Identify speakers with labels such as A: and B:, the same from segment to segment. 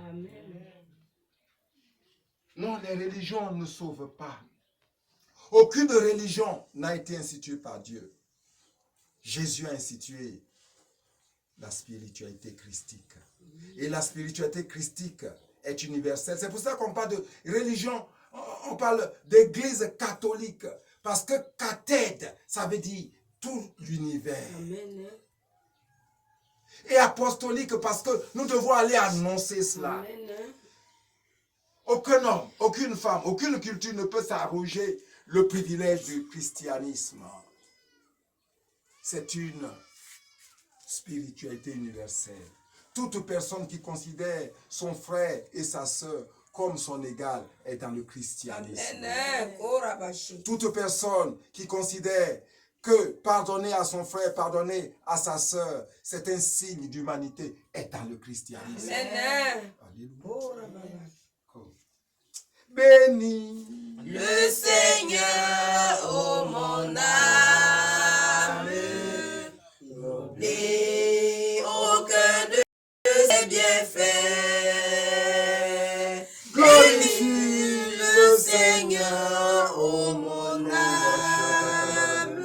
A: Amen.
B: Non, les religions ne sauvent pas. Aucune religion n'a été instituée par Dieu. Jésus a institué la spiritualité christique. Et la spiritualité christique est universelle. C'est pour ça qu'on parle de religion, on parle d'église catholique. Parce que cathède, ça veut dire tout l'univers.
A: Amen.
B: Et apostolique, parce que nous devons aller annoncer cela.
A: Amen.
B: Aucun homme, aucune femme, aucune culture ne peut s'arroger le privilège du christianisme. C'est une spiritualité universelle. Toute personne qui considère son frère et sa sœur comme son égal est dans le christianisme. Toute personne qui considère que pardonner à son frère, pardonner à sa sœur, c'est un signe d'humanité est dans le christianisme. Alléluia. Bénis
A: le Seigneur, ô mon âme, n'oublie aucun de ses bienfaits. Glorifie le Seigneur, ô mon âme,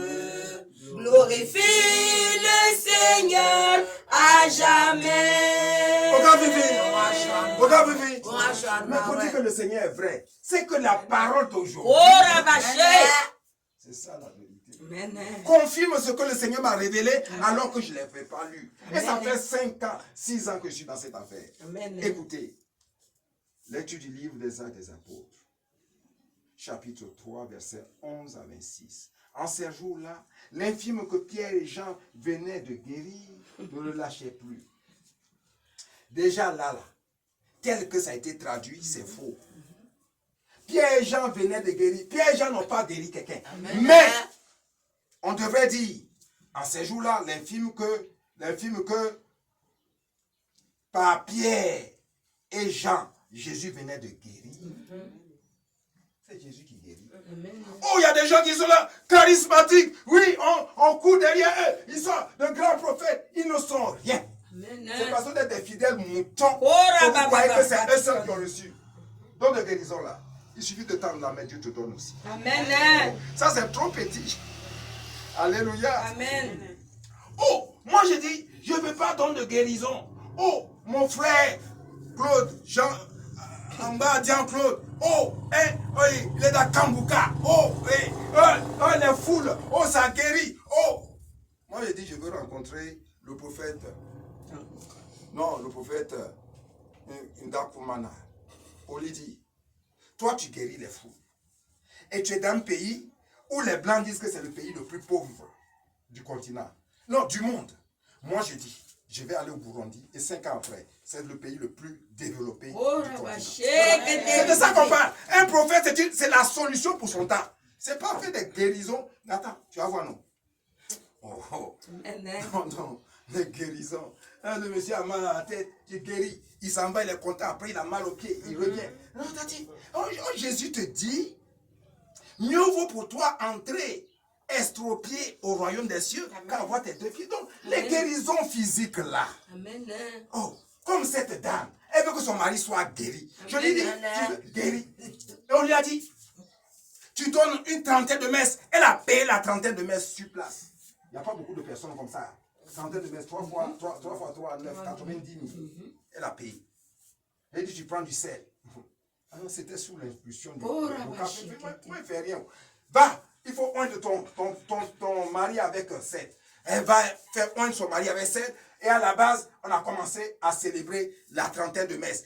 A: glorifie le Seigneur à jamais.
B: Regarde, Vivi. Mais pour dire que le Seigneur est vrai, c'est que la parole d'aujourd'hui, c'est ça la vérité. Confirme ce que le Seigneur m'a révélé alors que je ne l'avais pas lu. Et ça fait 5 ans, 6 ans que je suis dans cette affaire. Écoutez, lecture du livre des Actes des Apôtres, chapitre 3, versets 11 à 26. En ces jours-là, l'infime que Pierre et Jean venaient de guérir ne le lâchait plus. Déjà là, tel que ça a été traduit, c'est faux. Pierre et Jean venaient de guérir. Pierre et Jean n'ont pas guéri quelqu'un. Mais, on devrait dire, en ces jours-là, l'infime que par Pierre et Jean, Jésus venait de guérir. C'est Jésus qui guérit. Oh, il y a des gens qui sont là, charismatiques. Oui, on court derrière eux. Ils sont de grands prophètes. Ils ne sont rien. C'est parce que vous êtes des fidèles moutons que vous croyez que c'est eux seuls qui ont reçu. Donc de guérison là, il suffit de tendre la main, Dieu te donne aussi.
A: Amen.
B: Ça c'est trop petit. Alléluia.
A: Amen.
B: Oh, moi j'ai dit, je ne veux pas donner de guérison. Oh, mon frère Claude, Jean, en bas, Jean-Claude. Oh, il est dans Kambuka. Oh, les foules. Oh, ça guérit. Oh. Moi j'ai dit, je veux rencontrer le prophète. Non, le prophète Ndakumana. On lui dit, toi tu guéris les fous. Et tu es dans un pays où les Blancs disent que c'est le pays le plus pauvre du continent. Non, du monde. Moi je dis, je vais aller au Burundi et 5 ans après, c'est le pays le plus développé du continent. C'est de ça qu'on parle. Un prophète, c'est la solution pour son temps. C'est pas fait des guérisons. Attends, tu vas voir, non? Oh. Non, les guérisons. Le monsieur a mal à la tête, il guérit. Il s'en va, il est content. Après, il a mal au pied, il revient. Non, t'as dit, Jésus te dit, mieux vaut pour toi entrer estropié au royaume des cieux qu'avoir tes 2 pieds. Donc, les guérisons physiques là. Oh, comme cette dame, elle veut que son mari soit guéri. Je lui dis, tu veux guérir. Et on lui a dit, tu donnes une trentaine de messes. Elle a payé la trentaine de messes sur place. Il n'y a pas beaucoup de personnes comme ça. Trentaine de messes, 3 fois 3, 9, 90 000. Elle a payé. Elle dit, tu prends du sel. Ah non, c'était sous l'impulsion du café. Moi, il ne fait rien. Va, il faut oindre ton mari avec un sel. Elle va faire oindre son mari avec sel. Et à la base, on a commencé à célébrer la trentaine de messes.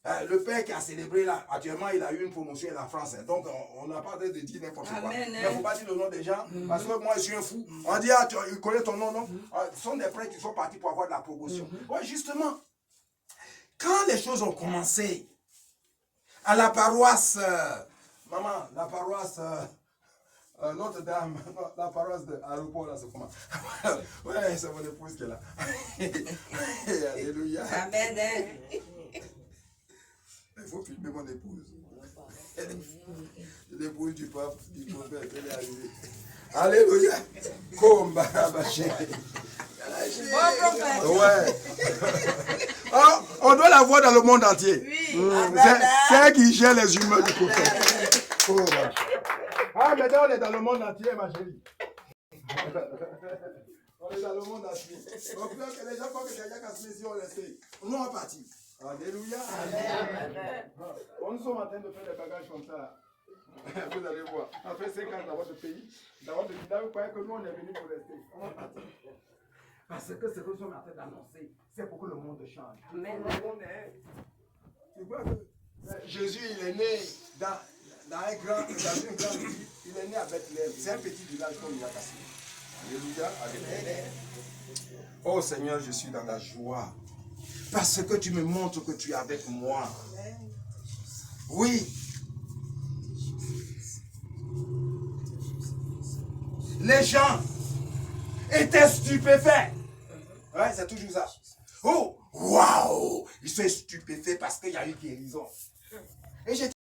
B: Le père qui a célébré là, actuellement, il a eu une promotion en France. Donc, on n'a pas de dire n'importe quoi. Mais il ne faut pas dire le nom des gens. Parce que moi, je suis un fou. On dit, tu connais ton nom, non? Ce sont des prêtres qui sont partis pour avoir de la promotion. Oui, justement. Quand les choses ont commencé, à la paroisse, maman, la paroisse Notre-Dame, la paroisse de Aéroport, là, c'est comment? Ouais, c'est mon épouse qui est là. Alléluia.
A: Amen.
B: Il faut filmer mon épouse. L'épouse du pape, du prophète, elle est arrivée. Alléluia.
A: Bon prophète.
B: Ouais. Ah, on doit la voir dans le monde entier.
A: Oui.
B: C'est elle qui gère les humeurs du prophète. Oh, ouais. Ah, maintenant on est dans le monde entier, ma chérie. On est dans le monde entier. Donc, les gens croient que c'est Jacques Asmé si on le sait. Nous on partit. Alléluia. Nous sommes en train de faire des bagages comme ça. Vous allez voir. Après 5 ans dans votre pays, dans votre village, vous croyez que nous on est venus pour rester. On va partir. Parce que ce que nous sommes en train d'annoncer, c'est pour que le monde change. Amen. Le monde est. Tu vois que Jésus, il est né dans une grande ville. Il est né à Bethléem. C'est un petit village comme il a cassé. Alléluia. Alléluia. Oh Seigneur, je suis dans la joie. Parce que tu me montres que tu es avec moi. Oui. Les gens étaient stupéfaits. Ouais, c'est toujours ça. Oh, waouh! Ils sont stupéfaits parce qu'il y a eu guérison. Et j'ai